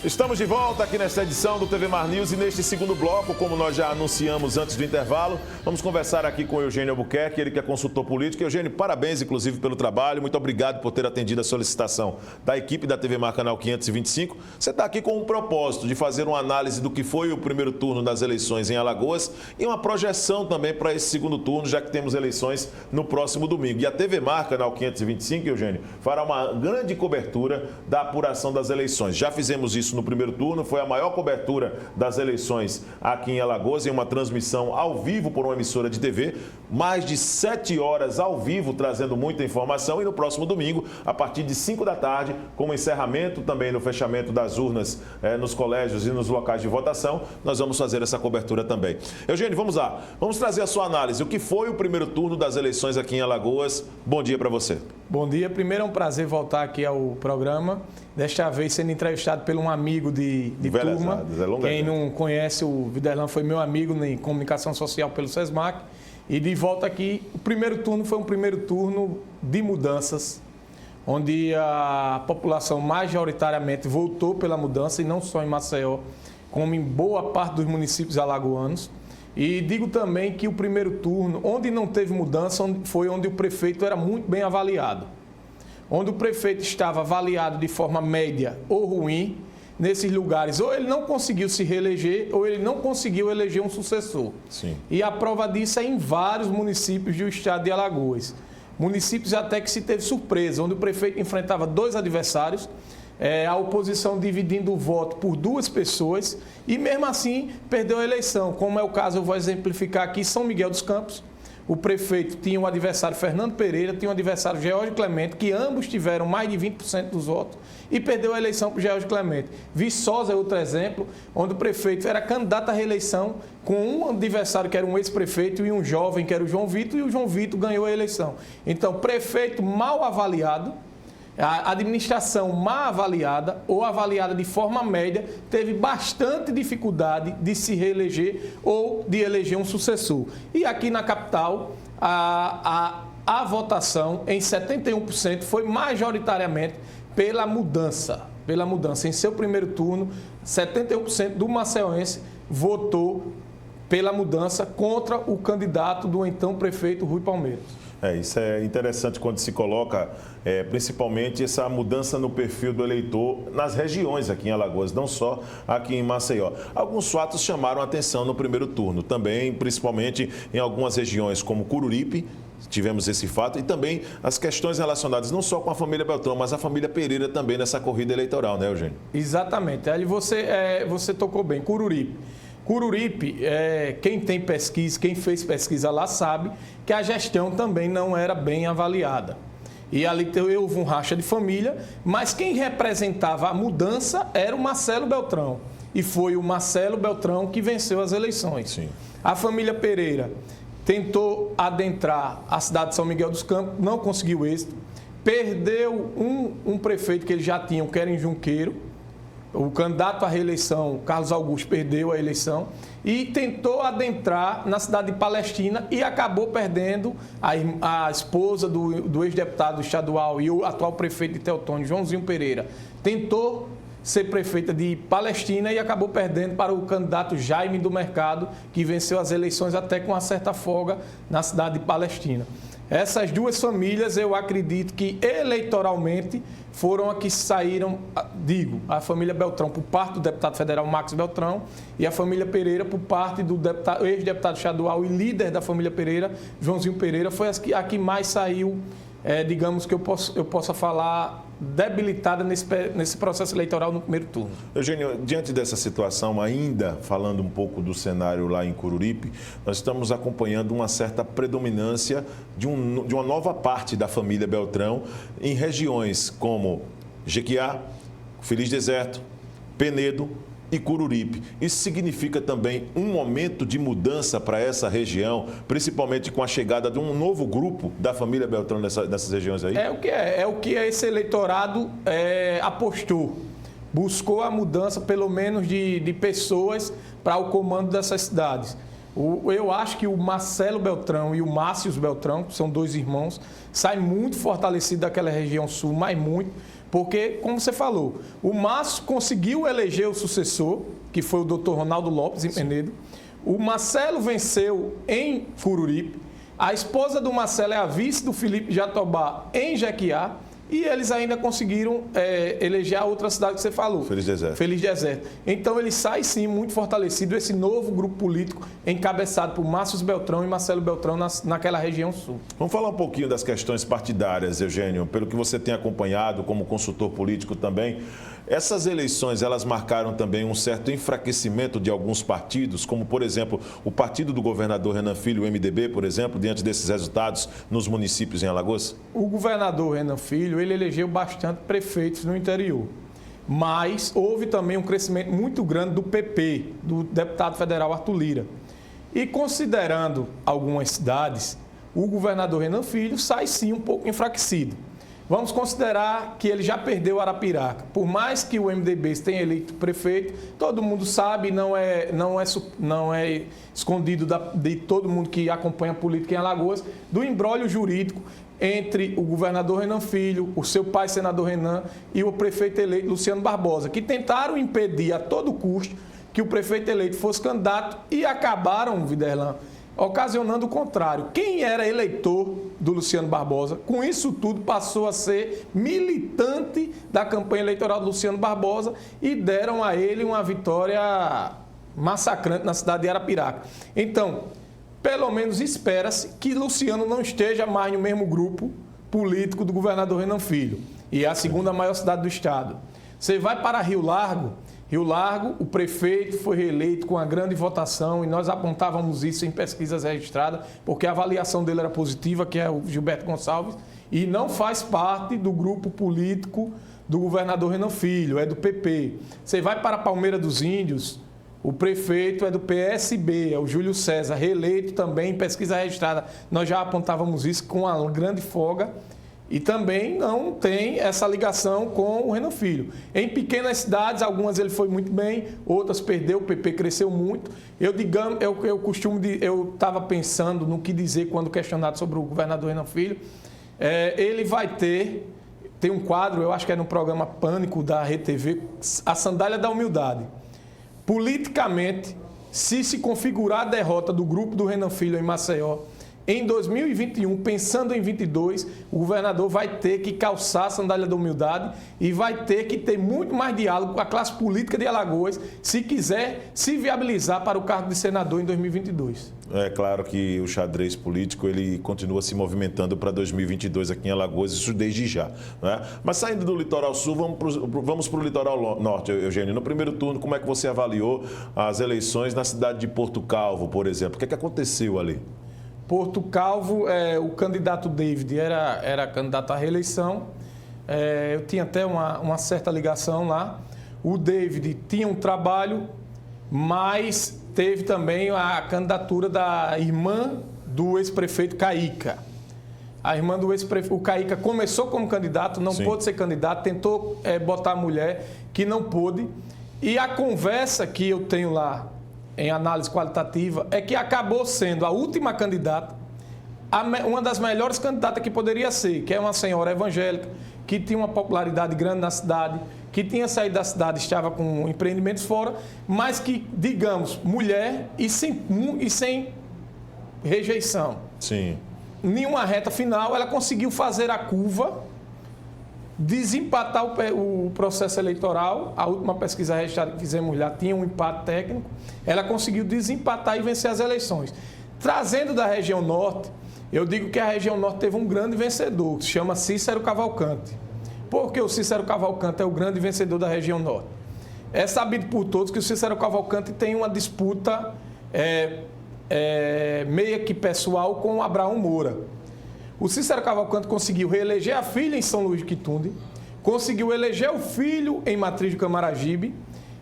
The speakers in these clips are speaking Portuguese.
Estamos de volta aqui nesta edição do TV Mar News e neste segundo bloco, como nós já anunciamos antes do intervalo, vamos conversar aqui com o Eugênio Albuquerque, ele que é consultor político. Eugênio, parabéns inclusive pelo trabalho, muito obrigado por ter atendido a solicitação da equipe da TV Mar Canal 525. Você está aqui com um propósito de fazer uma análise do que foi o primeiro turno das eleições em Alagoas e uma projeção também para esse segundo turno, já que temos eleições no próximo domingo. E a TV Mar Canal 525, Eugênio, fará uma grande cobertura da apuração das eleições. Já fizemos isso no primeiro turno, foi a maior cobertura das eleições aqui em Alagoas, em uma transmissão ao vivo por uma emissora de TV, mais de 7 horas ao vivo, trazendo muita informação, e no próximo domingo, a partir de 5 da tarde, com o encerramento também no fechamento das urnas nos colégios e nos locais de votação, nós vamos fazer essa cobertura também. Eugênio, vamos lá, vamos trazer a sua análise, o que foi o primeiro turno das eleições aqui em Alagoas. Bom dia para você. Bom dia, primeiro é um prazer voltar aqui ao programa, desta vez sendo entrevistado por um amigo de turma. Quem não conhece, o Viderlan foi meu amigo em comunicação social pelo SESMAC. E de volta aqui, o primeiro turno foi um primeiro turno de mudanças, onde a população majoritariamente votou pela mudança, e não só em Maceió, como em boa parte dos municípios alagoanos. E digo também que o primeiro turno, onde não teve mudança, foi onde o prefeito era muito bem avaliado. Onde o prefeito estava avaliado de forma média ou ruim, nesses lugares, ou ele não conseguiu se reeleger, ou ele não conseguiu eleger um sucessor. Sim. E a prova disso é em vários municípios do estado de Alagoas. Municípios até que se teve surpresa, onde o prefeito enfrentava 2 adversários, a oposição dividindo o voto por 2 pessoas, e mesmo assim perdeu a eleição, como é o caso, eu vou exemplificar aqui, São Miguel dos Campos. O prefeito tinha um adversário, Fernando Pereira, tinha um adversário, George Clemente, que ambos tiveram mais de 20% dos votos, e perdeu a eleição para o George Clemente. Viçosa é outro exemplo, onde o prefeito era candidato à reeleição com um adversário que era um ex-prefeito e um jovem que era o João Vitor, e o João Vitor ganhou a eleição. Então, prefeito mal avaliado, a administração mal avaliada ou avaliada de forma média teve bastante dificuldade de se reeleger ou de eleger um sucessor. E aqui na capital, a votação em 71% foi majoritariamente pela mudança. Pela mudança. Em seu primeiro turno, 71% do maceioense votou pela mudança contra o candidato do então prefeito Rui Palmeiras. Isso é interessante quando se coloca, principalmente, essa mudança no perfil do eleitor nas regiões aqui em Alagoas, não só aqui em Maceió. Alguns fatos chamaram a atenção no primeiro turno, também, principalmente em algumas regiões como Cururipe, tivemos esse fato, e também as questões relacionadas não só com a família Beltrão, mas a família Pereira também nessa corrida eleitoral, né, Eugênio? Exatamente. Aí você tocou bem, Cururipe. Cururipe, quem tem pesquisa, quem fez pesquisa lá sabe que a gestão também não era bem avaliada. E ali houve um racha de família, mas quem representava a mudança era o Marcelo Beltrão. E foi o Marcelo Beltrão que venceu as eleições. Sim. A família Pereira tentou adentrar a cidade de São Miguel dos Campos, não conseguiu êxito, perdeu um prefeito que eles já tinham, que era em Junqueiro. O candidato à reeleição, Carlos Augusto, perdeu a eleição e tentou adentrar na cidade de Palestina e acabou perdendo a esposa do ex-deputado estadual e o atual prefeito de Teotônio, Joãozinho Pereira. Tentou ser prefeita de Palestina e acabou perdendo para o candidato Jaime do Mercado, que venceu as eleições até com uma certa folga na cidade de Palestina. Essas 2 famílias, eu acredito que eleitoralmente foram as que saíram, a família Beltrão por parte do deputado federal Max Beltrão e a família Pereira por parte do ex-deputado estadual e líder da família Pereira, Joãozinho Pereira, foi a que mais saiu, digamos que eu possa falar, debilitada nesse processo eleitoral no primeiro turno. Eugênio, diante dessa situação, ainda falando um pouco do cenário lá em Cururipe, nós estamos acompanhando uma certa predominância de uma nova parte da família Beltrão em regiões como Jequiá, Feliz Deserto, Penedo e Cururipe. Isso significa também um momento de mudança para essa região, principalmente com a chegada de um novo grupo da família Beltrão nessas regiões aí? É o que esse eleitorado apostou. Buscou a mudança, pelo menos, de pessoas para o comando dessas cidades. Eu acho que o Marcelo Beltrão e o Márcio Beltrão, que são 2 irmãos, saem muito fortalecidos daquela região sul, mas muito, porque, como você falou, o Márcio conseguiu eleger o sucessor, que foi o Dr. Ronaldo Lopes, em Penedo. O Marcelo venceu em Fururipe. A esposa do Marcelo é a vice do Felipe Jatobá em Jequiá. E eles ainda conseguiram eleger a outra cidade que você falou. Feliz Deserto. Feliz Deserto. Então ele sai sim muito fortalecido, esse novo grupo político encabeçado por Márcio Beltrão e Marcelo Beltrão naquela região sul. Vamos falar um pouquinho das questões partidárias, Eugênio, pelo que você tem acompanhado como consultor político também. Essas eleições, elas marcaram também um certo enfraquecimento de alguns partidos, como, por exemplo, o partido do governador Renan Filho, o MDB, por exemplo, diante desses resultados nos municípios em Alagoas? O governador Renan Filho, ele elegeu bastante prefeitos no interior. Mas houve também um crescimento muito grande do PP, do deputado federal Arthur Lira. E considerando algumas cidades, o governador Renan Filho sai sim um pouco enfraquecido. Vamos considerar que ele já perdeu Arapiraca. Por mais que o MDB tenha eleito prefeito, todo mundo sabe, não é escondido de todo mundo que acompanha a política em Alagoas, do imbróglio jurídico entre o governador Renan Filho, o seu pai, senador Renan, e o prefeito eleito Luciano Barbosa, que tentaram impedir a todo custo que o prefeito eleito fosse candidato e acabaram, Viderlan, ocasionando o contrário. Quem era eleitor do Luciano Barbosa, com isso tudo passou a ser militante da campanha eleitoral do Luciano Barbosa e deram a ele uma vitória massacrante na cidade de Arapiraca. Então, pelo menos espera-se que Luciano não esteja mais no mesmo grupo político do governador Renan Filho. E é a segunda maior cidade do estado. Você vai para Rio Largo, o prefeito foi reeleito com uma grande votação e nós apontávamos isso em pesquisas registradas, porque a avaliação dele era positiva, que é o Gilberto Gonçalves, e não faz parte do grupo político do governador Renan Filho, é do PP. Você vai para Palmeira dos Índios, o prefeito é do PSB, é o Júlio César, reeleito também em pesquisa registrada. Nós já apontávamos isso com uma grande folga. E também não tem essa ligação com o Renan Filho. Em pequenas cidades, algumas ele foi muito bem, outras perdeu, o PP cresceu muito. Eu estava pensando no que dizer quando questionado sobre o governador Renan Filho. Ele vai tem um quadro, eu acho que é no programa Pânico da RTV, a sandália da humildade. Politicamente, se configurar a derrota do grupo do Renan Filho em Maceió, em 2021, pensando em 22, o governador vai ter que calçar a sandália da humildade e vai ter que ter muito mais diálogo com a classe política de Alagoas, se quiser se viabilizar para o cargo de senador em 2022. É claro que o xadrez político ele continua se movimentando para 2022 aqui em Alagoas, isso desde já. Né? Mas saindo do litoral sul, vamos para o litoral norte, Eugênio. No primeiro turno, como é que você avaliou as eleições na cidade de Porto Calvo, por exemplo? O que aconteceu ali? Porto Calvo, o candidato David era candidato à reeleição. Eu tinha até uma certa ligação lá. O David tinha um trabalho, mas teve também a candidatura da irmã do ex-prefeito Caíca. A irmã do ex-prefeito, o Caíca começou como candidato, não pôde ser candidato, tentou botar a mulher, que não pôde. E a conversa que eu tenho lá, em análise qualitativa, é que acabou sendo a última candidata, uma das melhores candidatas que poderia ser, que é uma senhora evangélica, que tinha uma popularidade grande na cidade, que tinha saído da cidade, estava com empreendimentos fora, mas que, digamos, mulher e sem rejeição. Sim. Nenhuma reta final, ela conseguiu fazer a curva, desempatar o processo eleitoral. A última pesquisa registrada que fizemos lá tinha um empate técnico. Ela conseguiu desempatar e vencer as eleições. Trazendo da região norte, eu digo que a região norte teve um grande vencedor, que se chama Cícero Cavalcante. Por que o Cícero Cavalcante é o grande vencedor da região norte? É sabido por todos que o Cícero Cavalcante tem uma disputa meio que pessoal com o Abraão Moura. O Cícero Cavalcante conseguiu reeleger a filha em São Luís de Quitunde, conseguiu eleger o filho em Matriz do Camaragibe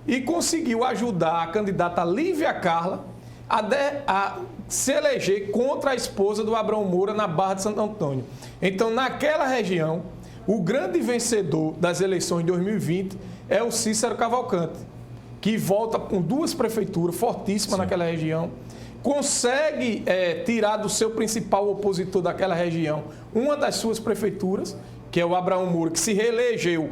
e conseguiu ajudar a candidata Lívia Carla a se eleger contra a esposa do Abraão Moura na Barra de Santo Antônio. Então, naquela região, o grande vencedor das eleições de 2020 é o Cícero Cavalcante, que volta com 2 prefeituras fortíssimas naquela região, consegue tirar do seu principal opositor daquela região uma das suas prefeituras, que é o Abraão Moura, que se reelegeu,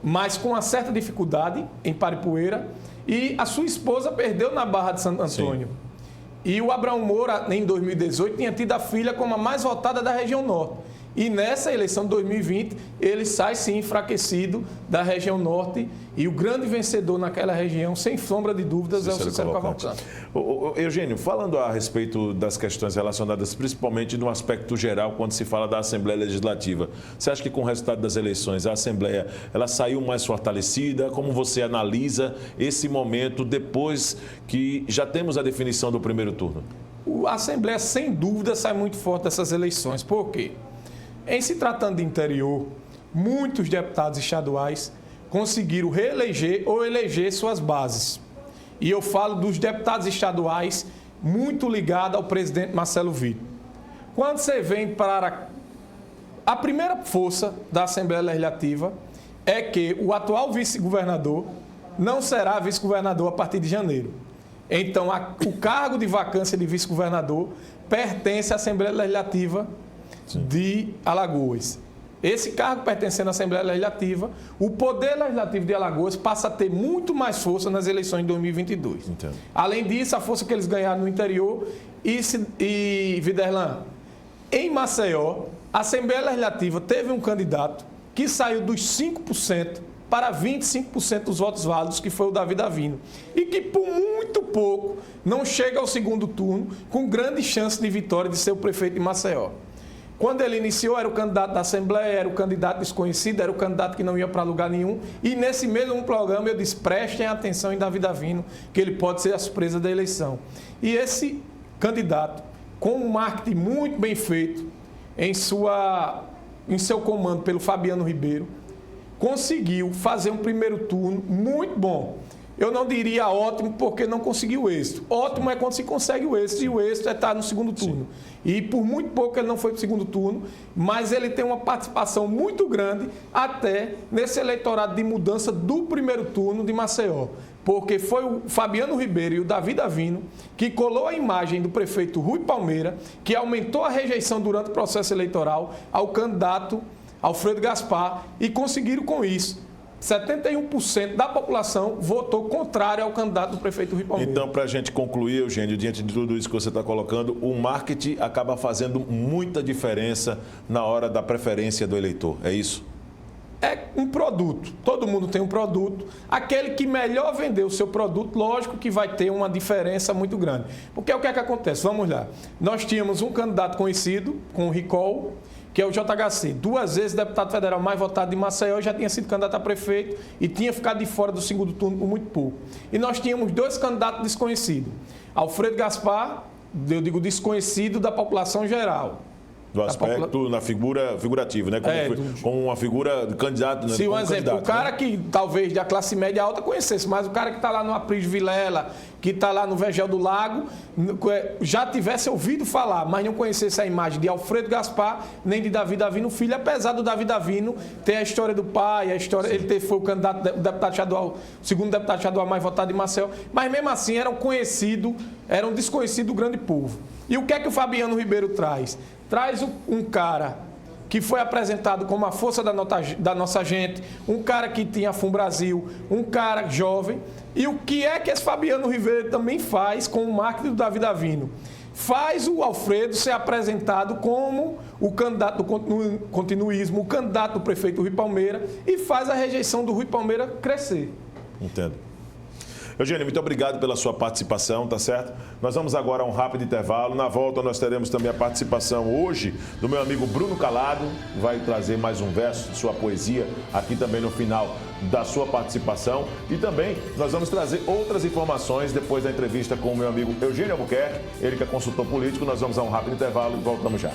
mas com uma certa dificuldade em Paripueira, e a sua esposa perdeu na Barra de Santo Antônio. Sim. E o Abraão Moura, em 2018, tinha tido a filha como a mais votada da região norte. E nessa eleição de 2020, ele sai sim enfraquecido da região norte, e o grande vencedor naquela região, sem sombra de dúvidas, é o Cícero Cavalcante. Eugênio, falando a respeito das questões relacionadas principalmente no aspecto geral, quando se fala da Assembleia Legislativa, você acha que com o resultado das eleições, a Assembleia ela saiu mais fortalecida? Como você analisa esse momento depois que já temos a definição do primeiro turno? A Assembleia, sem dúvida, sai muito forte dessas eleições. Por quê? Em se tratando de interior, muitos deputados estaduais conseguiram reeleger ou eleger suas bases. E eu falo dos deputados estaduais muito ligados ao presidente Marcelo Vitor. Quando você vem para a primeira força da Assembleia Legislativa, é que o atual vice-governador não será vice-governador a partir de janeiro. Então, o cargo de vacância de vice-governador pertence à Assembleia Legislativa de Alagoas. Esse cargo pertencendo à Assembleia Legislativa, o Poder Legislativo de Alagoas passa a ter muito mais força nas eleições de 2022. Entendo. Além disso, a força que eles ganharam no interior e Viderlan, em Maceió, a Assembleia Legislativa teve um candidato que saiu dos 5% para 25% dos votos válidos, que foi o Davi Davino, e que por muito pouco não chega ao segundo turno com grande chance de vitória de ser o prefeito de Maceió. Quando ele iniciou, era o candidato da Assembleia, era o candidato desconhecido, era o candidato que não ia para lugar nenhum. E nesse mesmo programa eu disse, prestem atenção em Davi Davino, que ele pode ser a surpresa da eleição. E esse candidato, com um marketing muito bem feito em seu comando pelo Fabiano Ribeiro, conseguiu fazer um primeiro turno muito bom. Eu não diria ótimo porque não conseguiu êxito. Ótimo é quando se consegue o êxito, e o êxito é estar no segundo turno. Sim. E por muito pouco ele não foi para o segundo turno, mas ele tem uma participação muito grande até nesse eleitorado de mudança do primeiro turno de Maceió. Porque foi o Fabiano Ribeiro e o Davi Davino que colou a imagem do prefeito Rui Palmeira, que aumentou a rejeição durante o processo eleitoral ao candidato Alfredo Gaspar, e conseguiram com isso 71% da população votou contrário ao candidato do prefeito Rui Palmeira. Então, para a gente concluir, Eugênio, diante de tudo isso que você está colocando, o marketing acaba fazendo muita diferença na hora da preferência do eleitor, é isso? É um produto, todo mundo tem um produto. Aquele que melhor vender o seu produto, lógico que vai ter uma diferença muito grande. Porque o que é que acontece? Vamos lá. Nós tínhamos um candidato conhecido, com o recall, que é o JHC, 2 vezes deputado federal mais votado de Maceió, já tinha sido candidato a prefeito e tinha ficado de fora do segundo turno por muito pouco. E nós tínhamos 2 candidatos desconhecidos. Alfredo Gaspar, eu digo desconhecido da população geral. Do aspecto na figura figurativa, né? Como uma figura de candidato. Sim, um exemplo. O cara que talvez da classe média alta conhecesse, mas o cara que está lá no Aprígio Vilela, que está lá no Vegel do Lago, já tivesse ouvido falar, mas não conhecesse a imagem de Alfredo Gaspar, nem de Davi Davino Filho, apesar do Davi Davino ter a história do pai, a história, ele foi o candidato, o deputado estadual, o segundo deputado estadual mais votado de Maceió, mas mesmo assim eram desconhecido do grande povo. E o que é que o Fabiano Ribeiro traz? Traz um cara que foi apresentado como a força da nossa gente, um cara que tinha a FUM Brasil, um cara jovem. E o que é que esse Fabiano Ribeiro também faz com o marketing do Davi Davino? Faz o Alfredo ser apresentado como o candidato do continuismo, o candidato do prefeito Rui Palmeira, e faz a rejeição do Rui Palmeira crescer. Entendo. Eugênio, muito obrigado pela sua participação, tá certo? Nós vamos agora a um rápido intervalo. Na volta nós teremos também a participação hoje do meu amigo Bruno Calado, vai trazer mais um verso de sua poesia aqui também no final da sua participação. E também nós vamos trazer outras informações depois da entrevista com o meu amigo Eugênio Albuquerque, ele que é consultor político. Nós vamos a um rápido intervalo e voltamos já.